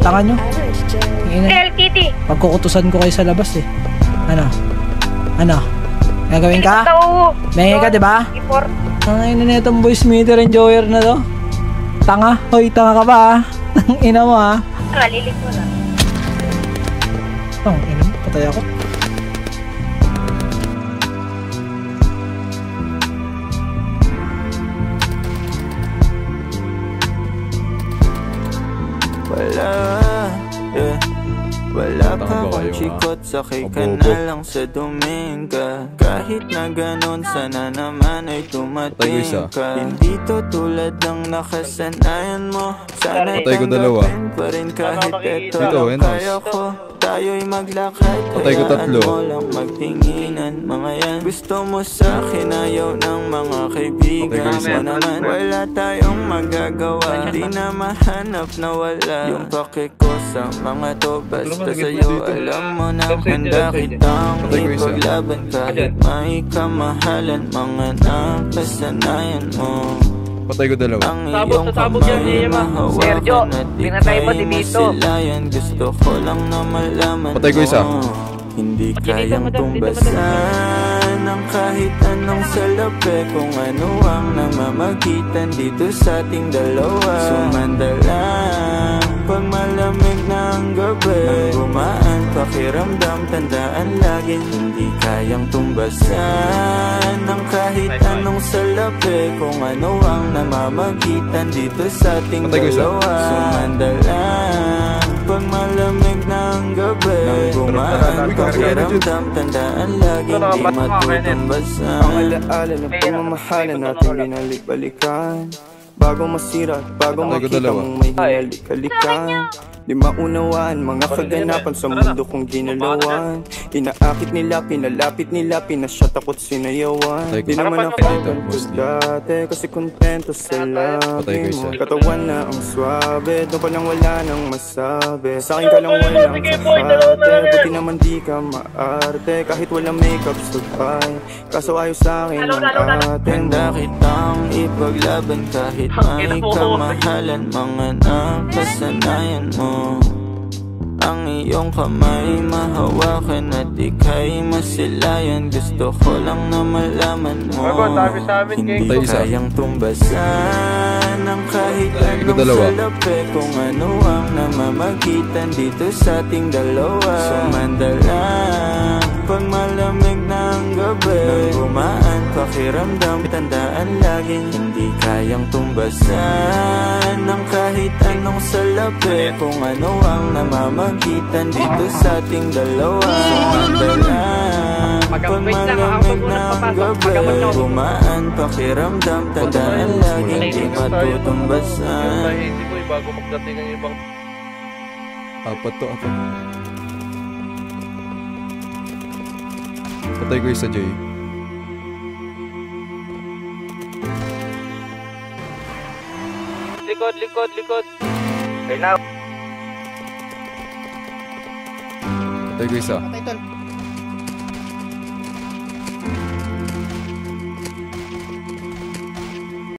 Tanga nyo. LTT. Pagkukutusan ko kayo sa labas eh. Ano? Gagawin ka? Bengi ka, diba? Ang ina na itong voice meter enjoyer na to. Tanga. Hoy, tanga ka ba ha? Ang ina mo ha? Nalilig mo na. Ang ina mo, patay ako. Wala pa akong chikot, sakay ka na lang sa Dominga. Kahit na ganon, sana naman ay tumating ka. Hindi to tulad ng nakasanayan mo. Sana tanggapin pa rin kahit eto lang kaya ko. Tayo'y maglakad, hayaan mo lang magtinginan. Mga yan, gusto mo sa'kin, ayaw ng mga kaibigan mo naman. Wala tayong magagawa, di na mahanap na wala yung pake ko sa mga to. Basta sa'yo, alam mo na handa kitang ipaglaban. Kahit may kamahalan, mga nakasanayan mo. Patay ko dalawa. Ang iyong kamay mahawakan at ika'y masilayan. Gusto ko lang na malaman patay ko isa. Hindi kayang tumbasan ng kahit anong salapi. Kung ano ang namamagitan dito sa ating dalawa. Sumandalang pag malamig na ang gabi, nang gumaan pakiramdam, tandaan lagi. Hindi kayang tumbasan ng kahit anong salapi. Kung ano ang namamagitan dito sa ating dalawa. Sumandalang pag malamig na ang gabi, nang gumaan pakiramdam, tandaan lagi. Di matutumbasan ang alaala ng pagmamahalan natin binalik-balikan. Bago masira at bago makita mong may hinalik-halikan. Di maunawaan mga kaganapan sa mundo kong ginalawan. Inaakit nila, pinalapit nila, pinashot ako't sinayawan. Di naman ako gantos dati kasi kontento sa labi mo. Katawan na ang swabe, doon pa lang wala nang masabi. Sa'kin ka lang walang sahate, buti naman di ka maarte. Kahit walang makeup sabay, kaso ayaw sa'kin ang ate. Handa kitang ipaglaban kahit may kamahalan. Mga nakasanayan mo. Ang iyong kamay mahawakan at ika'y masilayan. Gusto ko lang na malaman mo. Hindi kayang tumbasan ng kahit anong salapi. Kung ano ang namamagitan dito sa ating dalawa. Sumandalang pag malamig na ang gabi, nang gumaan pakiramdam, tandaan laging hindi kayang tumbasan ng kahit anong salapi. Kung ano ang namamagitan dito sa ating dalawa. Sumandalang pag malamig na ang gabi, gumaan pakiramdam, tandaan laging di matutumbasan. Hindi mo bago magdating ang ibang apat. Patay ko isa, Jay. Likod. Patay ko isa. Patay tol.